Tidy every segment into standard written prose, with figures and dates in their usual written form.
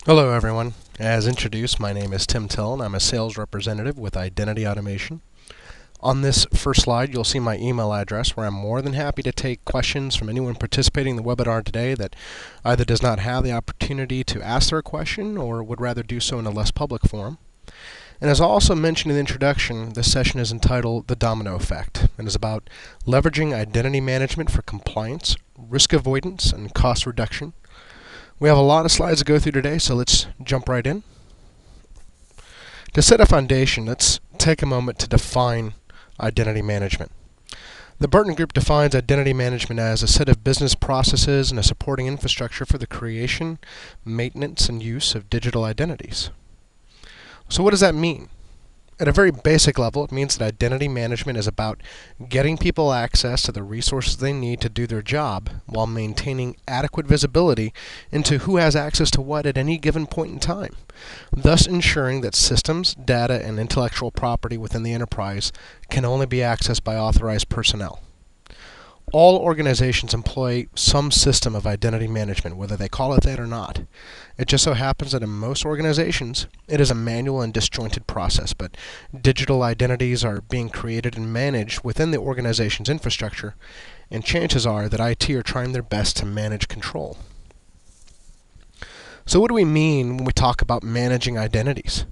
Hello everyone. As introduced, my name is Tim Till and I'm a sales representative with Identity Automation. On this first slide, you'll see my email address where I'm more than happy to take questions from anyone participating in the webinar today that either does not have the opportunity to ask their question or would rather do so in a less public forum. And as I also mentioned in the introduction, this session is entitled The Domino Effect and is about leveraging identity management for compliance, risk avoidance, and cost reduction. We have a lot of slides to go through today, so let's jump right in. To set a foundation, let's take a moment to define identity management. The Burton Group defines identity management as a set of business processes and a supporting infrastructure for the creation, maintenance, and use of digital identities. So what does that mean? At a very basic level, it means that identity management is about getting people access to the resources they need to do their job while maintaining adequate visibility into who has access to what at any given point in time, thus ensuring that systems, data, and intellectual property within the enterprise can only be accessed by authorized personnel. All organizations employ some system of identity management, whether they call it that or not. It just so happens that in most organizations, it is a manual and disjointed process, but digital identities are being created and managed within the organization's infrastructure, and chances are that IT are trying their best to manage control. So what do we mean when we talk about managing identities?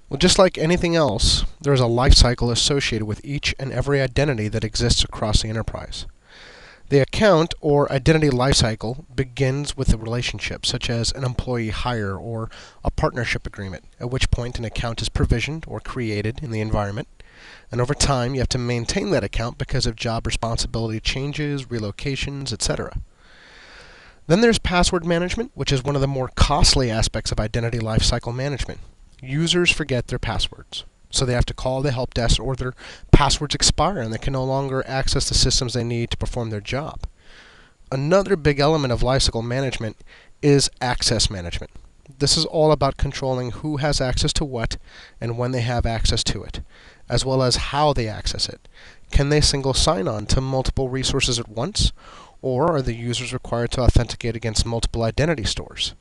Well, just like anything else, there is a life cycle associated with each and every identity that exists across the enterprise. The account or identity lifecycle begins with a relationship, such as an employee hire or a partnership agreement, at which point an account is provisioned or created in the environment. And over time, you have to maintain that account because of job responsibility changes, relocations, etc. Then there's password management, which is one of the more costly aspects of identity lifecycle management. Users forget their passwords, so they have to call the help desk or their passwords expire and they can no longer access the systems they need to perform their job. Another big element of lifecycle management is access management. This is all about controlling who has access to what and when they have access to it, as well as how they access it. Can they single sign-on to multiple resources at once, or are the users required to authenticate against multiple identity stores?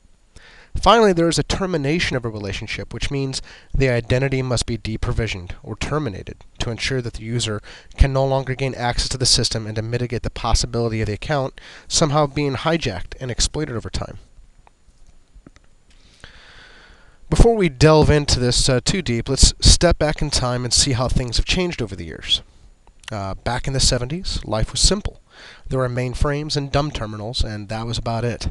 Finally, there is a termination of a relationship, which means the identity must be deprovisioned or terminated to ensure that the user can no longer gain access to the system and to mitigate the possibility of the account somehow being hijacked and exploited over time. Before we delve into this too deep, let's step back in time and see how things have changed over the years. Back in the 70s, life was simple. There were mainframes and dumb terminals, and that was about it.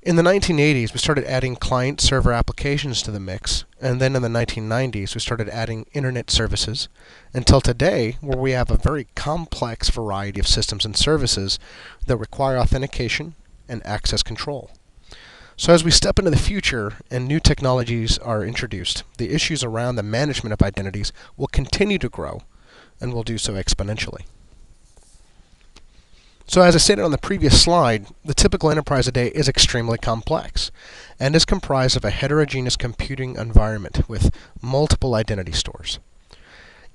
In the 1980s, we started adding client-server applications to the mix, and then in the 1990s, we started adding internet services, until today, where we have a very complex variety of systems and services that require authentication and access control. So as we step into the future and new technologies are introduced, the issues around the management of identities will continue to grow, and will do so exponentially. So as I stated on the previous slide, the typical enterprise today is extremely complex and is comprised of a heterogeneous computing environment with multiple identity stores.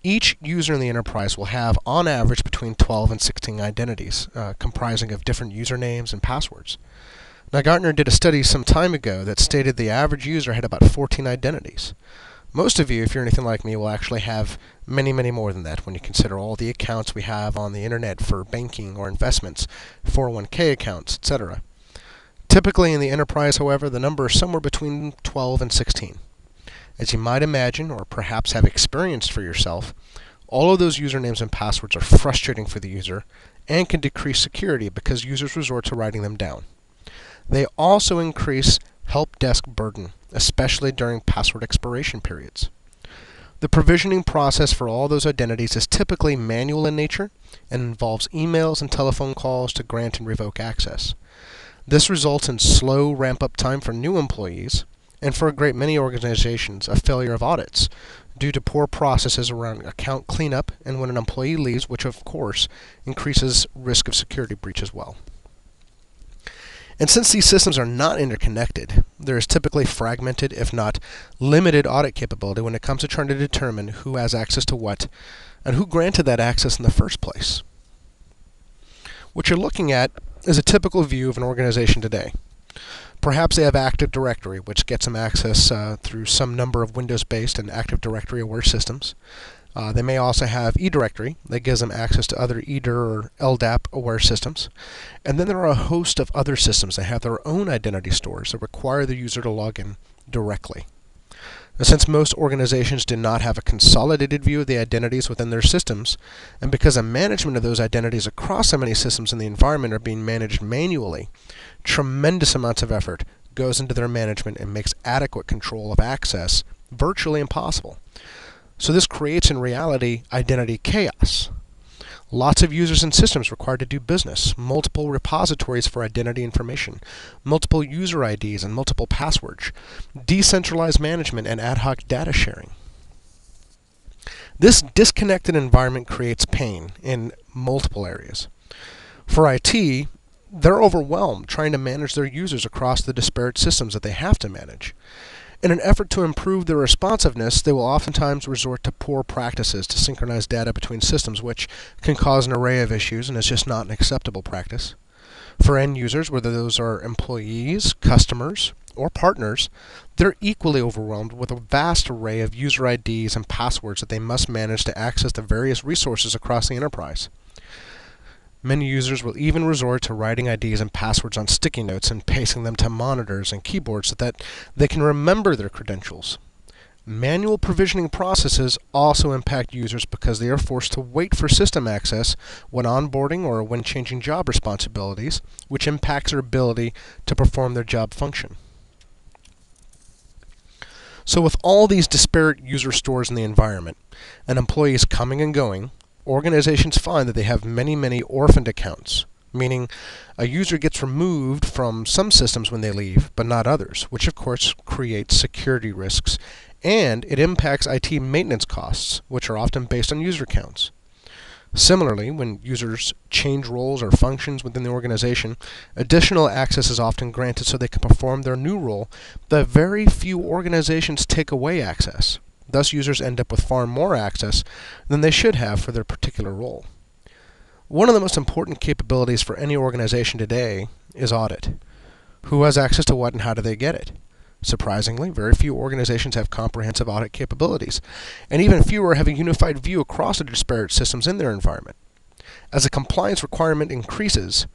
Each user in the enterprise will have, on average, between 12 and 16 identities, comprising of different usernames and passwords. Now, Gartner did a study some time ago that stated the average user had about 14 identities. Most of you, if you're anything like me, will actually have many, many more than that when you consider all the accounts we have on the internet for banking or investments, 401k accounts, etc. Typically in the enterprise, however, the number is somewhere between 12 and 16. As you might imagine, or perhaps have experienced for yourself, all of those usernames and passwords are frustrating for the user and can decrease security because users resort to writing them down. They also increase help desk burden, especially during password expiration periods. The provisioning process for all those identities is typically manual in nature and involves emails and telephone calls to grant and revoke access. This results in slow ramp-up time for new employees, and for a great many organizations, a failure of audits due to poor processes around account cleanup and when an employee leaves, which of course increases risk of security breach as well. And since these systems are not interconnected, there is typically fragmented, if not limited, audit capability when it comes to trying to determine who has access to what and who granted that access in the first place. What you're looking at is a typical view of an organization today. Perhaps they have Active Directory, which gets them access through some number of Windows-based and Active Directory-aware systems. They may also have eDirectory that gives them access to other EDIR or LDAP-aware systems. And then there are a host of other systems that have their own identity stores that require the user to log in directly. Now, since most organizations do not have a consolidated view of the identities within their systems, and because the management of those identities across so many systems in the environment are being managed manually, tremendous amounts of effort goes into their management and makes adequate control of access virtually impossible. So this creates, in reality, identity chaos. Lots of users and systems required to do business, multiple repositories for identity information, multiple user IDs and multiple passwords, decentralized management and ad hoc data sharing. This disconnected environment creates pain in multiple areas. For IT, they're overwhelmed trying to manage their users across the disparate systems that they have to manage. In an effort to improve their responsiveness, they will oftentimes resort to poor practices to synchronize data between systems, which can cause an array of issues and is just not an acceptable practice. For end users, whether those are employees, customers, or partners, they're equally overwhelmed with a vast array of user IDs and passwords that they must manage to access the various resources across the enterprise. Many users will even resort to writing IDs and passwords on sticky notes and pasting them to monitors and keyboards so that they can remember their credentials. Manual provisioning processes also impact users because they are forced to wait for system access when onboarding or when changing job responsibilities, which impacts their ability to perform their job function. So with all these disparate user stores in the environment and employees coming and going, organizations find that they have many orphaned accounts, meaning a user gets removed from some systems when they leave, but not others, which of course creates security risks, and it impacts IT maintenance costs, which are often based on user counts. Similarly, when users change roles or functions within the organization, additional access is often granted so they can perform their new role, but very few organizations take away access. Thus, users end up with far more access than they should have for their particular role. One of the most important capabilities for any organization today is audit. Who has access to what and how do they get it? Surprisingly, very few organizations have comprehensive audit capabilities, and even fewer have a unified view across the disparate systems in their environment. As the compliance requirement increases,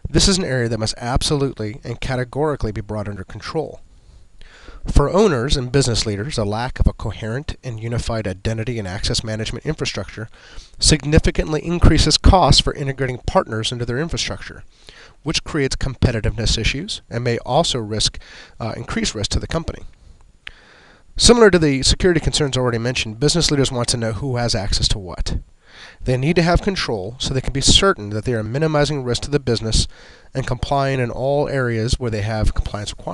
this is an area that must absolutely and categorically be brought under control. For owners and business leaders, a lack of a coherent and unified identity and access management infrastructure significantly increases costs for integrating partners into their infrastructure, which creates competitiveness issues and may also increase risk to the company. Similar to the security concerns already mentioned, business leaders want to know who has access to what. They need to have control so they can be certain that they are minimizing risk to the business and complying in all areas where they have compliance requirements.